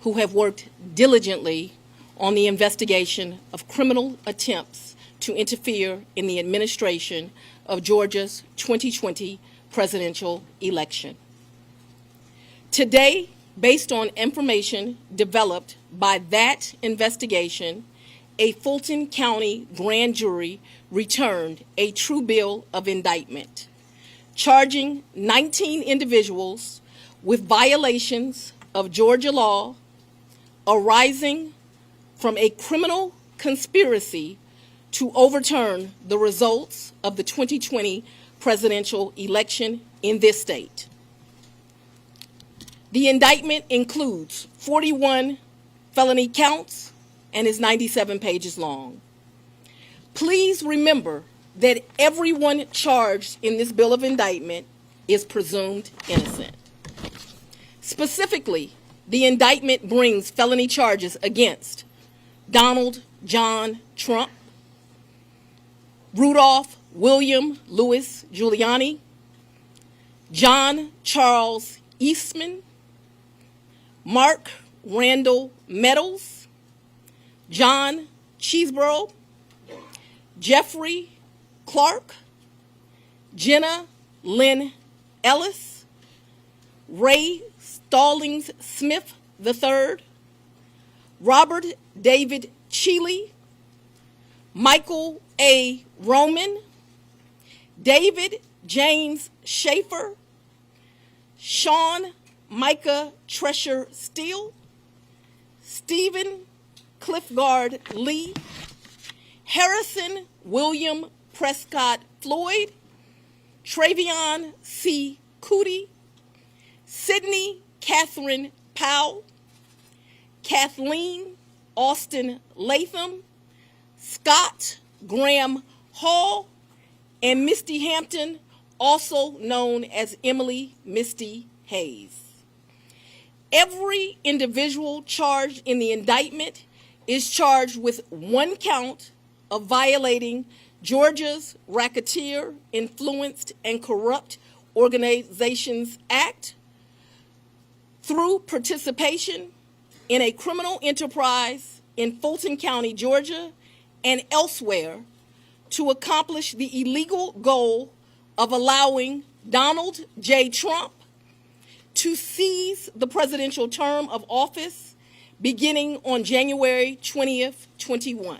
who have worked diligently on the investigation of criminal attempts to interfere in the administration of Georgia's 2020 presidential election. Today, based on information developed by that investigation, a Fulton County grand jury returned a true bill of indictment, charging 19 individuals with violations of Georgia law arising from a criminal conspiracy to overturn the results of the 2020 presidential election in this state. The indictment includes 41 felony counts and is 97 pages long. Please remember that everyone charged in this bill of indictment is presumed innocent. Specifically, the indictment brings felony charges against Donald John Trump, Rudolph William Louis Giuliani, John Charles Eastman, Mark Randall Meadows, John Cheeseborough, Jeffrey Clark, Jenna Lynn Ellis, Ray Stallings Smith III, Robert David Cheeley, Michael A. Roman, David James Schaefer, Sean Micah Tresher Steele, Stephen Cliffgard Lee, Harrison William Prescott Floyd, Travion C. Cootie, Sydney Catherine Powell, Kathleen Austin Latham, Scott Graham Hall, and Misty Hampton, also known as Emily Misty Hayes. Every individual charged in the indictment is charged with one count of violating Georgia's Racketeer, Influenced, and Corrupt Organizations Act through participation in a criminal enterprise in Fulton County, Georgia, and elsewhere to accomplish the illegal goal of allowing Donald J. Trump to seize the presidential term of office beginning on January 20th, 21.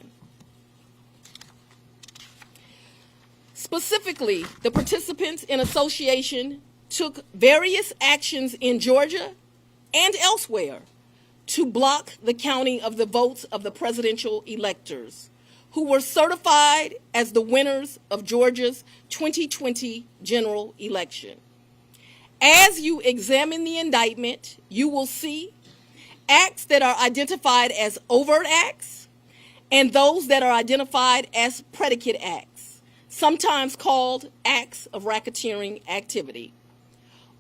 Specifically, the participants in association took various actions in Georgia and elsewhere to block the counting of the votes of the presidential electors who were certified as the winners of Georgia's 2020 general election. As you examine the indictment, you will see acts that are identified as overt acts and those that are identified as predicate acts, sometimes called acts of racketeering activity.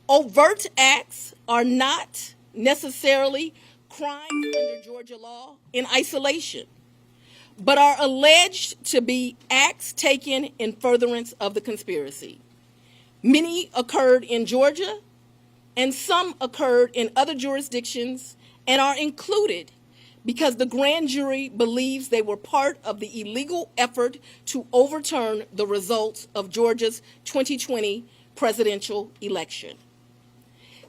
Overt acts are not necessarily crimes under Georgia law in isolation, but are alleged to be acts taken in furtherance of the conspiracy. Many occurred in Georgia, and some occurred in other jurisdictions and are included because the grand jury believes they were part of the illegal effort to overturn the results of Georgia's 2020 presidential election.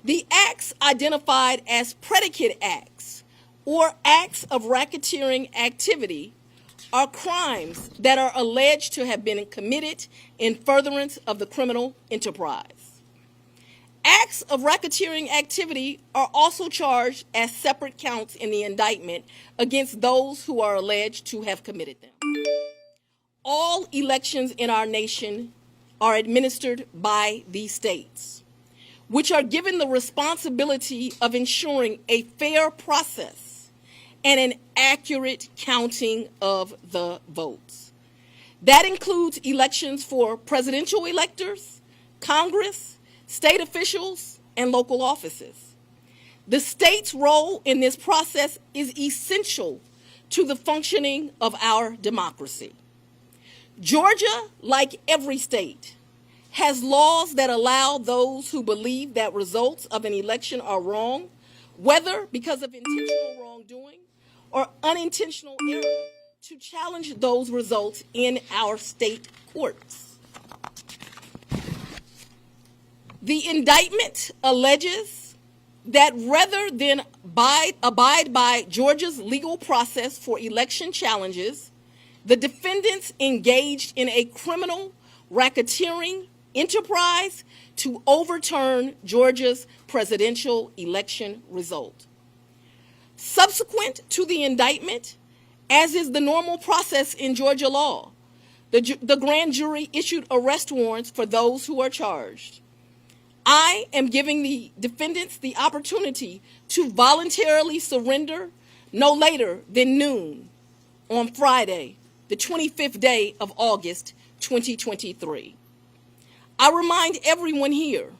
The acts identified as predicate acts or acts of racketeering activity are crimes that are alleged to have been committed in furtherance of the criminal enterprise. Acts of racketeering activity are also charged as separate counts in the indictment against those who are alleged to have committed them. All elections in our nation are administered by these states, which are given the responsibility of ensuring a fair process and an accurate counting of the votes. That includes elections for presidential electors, Congress, state officials, and local offices. The state's role in this process is essential to the functioning of our democracy. Georgia, like every state, has laws that allow those who believe that results of an election are wrong whether because of intentional wrongdoing or unintentional error, to challenge those results in our state courts. The indictment alleges that rather than abide by Georgia's legal process for election challenges, the defendants engaged in a criminal racketeering enterprise to overturn Georgia's presidential election result. Subsequent to the indictment, as is the normal process in Georgia law, the grand jury issued arrest warrants for those who are charged. I am giving the defendants the opportunity to voluntarily surrender no later than noon on Friday, the 25th day of August, 2023. I remind everyone here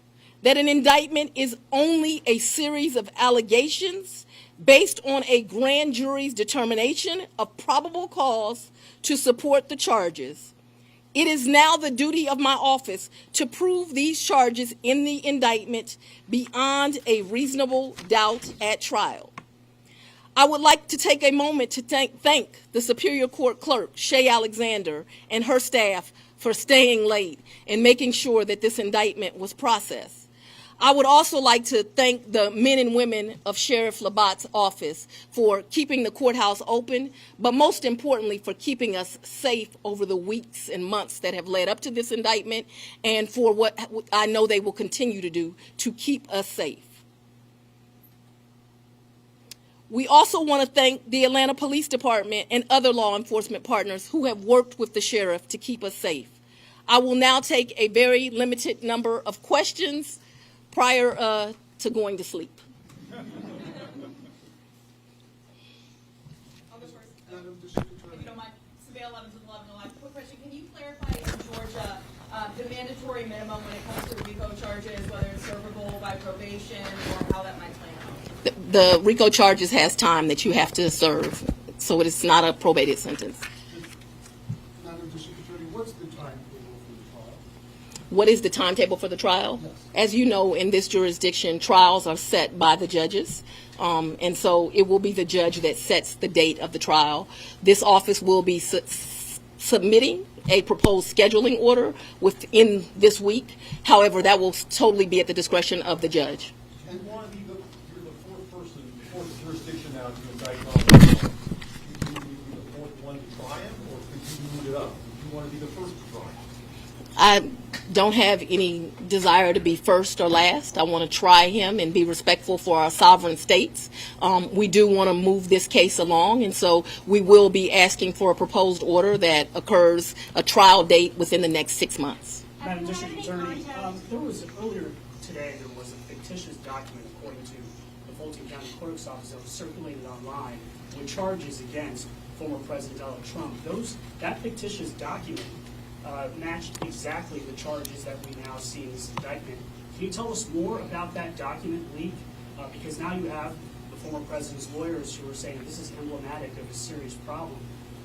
that an indictment is only a series of allegations based on a grand jury's determination of probable cause to support the charges. It is now the duty of my office to prove these charges in the indictment beyond a reasonable doubt at trial. I would like to take a moment to thank the Superior Court Clerk, Shay Alexander, and her staff for staying late and making sure that this indictment was processed. I would also like to thank the men and women of Sheriff Labatt's office for keeping the courthouse open, but most importantly for keeping us safe over the weeks and months that have led up to this indictment, and for what I know they will continue to do to keep us safe. We also want to thank the Atlanta Police Department and other law enforcement partners who have worked with the sheriff to keep us safe. I will now take a very limited number of questions prior to going to sleep. I'll go first. If you don't mind, Surveil 11 to 11 alive. Quick question: can you clarify in Georgia the mandatory minimum when it comes to RICO charges, whether it's servable by probation or how that might play out? The RICO charges has time that you have to serve, so it is not a probated sentence. Madam District Attorney, what's the timetable for the trial? What is the timetable for the trial? Yes. As you know, in this jurisdiction, trials are set by the judges, and so it will be the judge that sets the date of the trial. This office will be submitting a proposed scheduling order within this week. However, that will totally be at the discretion of the judge. And you're the fourth jurisdiction now to indict on the Could you be the fourth one to try him, or could you move it up? Would you want to be the first to try him? I don't have any desire to be first or last. I want to try him and be respectful for our sovereign states. We do want to move this case along, and so we will be asking for a proposed order that occurs a trial date within the next 6 months. Madam District Attorney, there was earlier today there was a fictitious document according to the Fulton County Clerk's Office that was circulated online with charges against former President Donald Trump. That fictitious document matched exactly the charges that we now see in this indictment. Can you tell us more about that document leak? Because now you have the former president's lawyers who are saying this is emblematic of a serious problem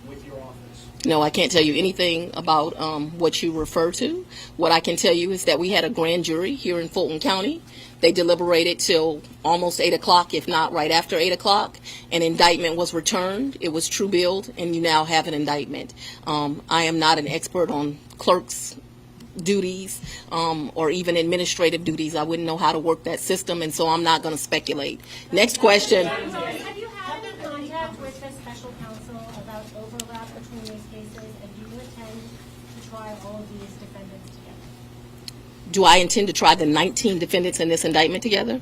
with your office. No, I can't tell you anything about what you refer to. What I can tell you is that we had a grand jury here in Fulton County. They deliberated till almost 8 o'clock, if not right after 8 o'clock. An indictment was returned. It was true billed, and you now have an indictment. I am not an expert on clerks' duties or even administrative duties. I wouldn't know how to work that system, and so I'm not going to speculate. Next question. Have you had any contact with the special counsel about overlap between these cases, and do you intend to try all of these defendants together? Do I intend to try the 19 defendants in this indictment together?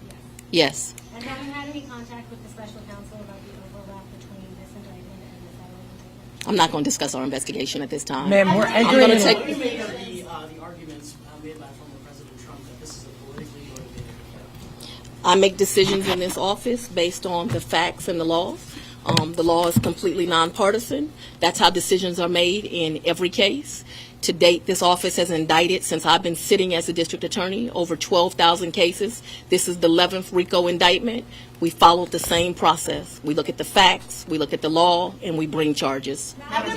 Yes. And have you had any contact with the special counsel about the overlap between this indictment and the federal indictment? I'm not going to discuss our investigation at this time. Ma'am, we're I'm entering going to take. What do you make of the arguments made by former President Trump that this is a politically motivated affair? I make decisions in this office based on the facts and the law. The law is completely nonpartisan. That's how decisions are made in every case. To date, this office has indicted, since I've been sitting as a district attorney, over 12,000 cases. This is the 11th RICO indictment. We followed the same process. We look at the facts, we look at the law, and we bring charges. Will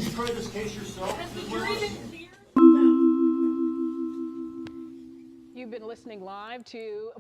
you try this case yourself? You You've been listening live to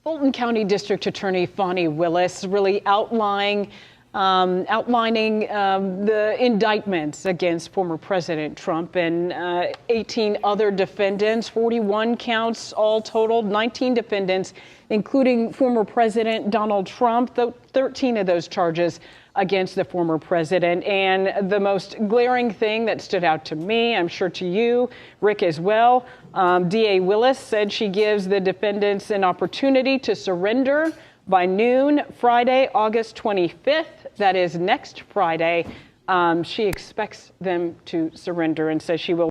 Fulton County District Attorney Fani Willis really outlining the indictments against former President Trump and 18 other defendants, 41 counts all totaled, 19 defendants, including former President Donald Trump, 13 of those charges against the former president. And the most glaring thing that stood out to me, I'm sure to you, Rick, as well, DA Willis said she gives the defendants an opportunity to surrender by noon Friday, August 25th. That is next Friday. She expects them to surrender and says she will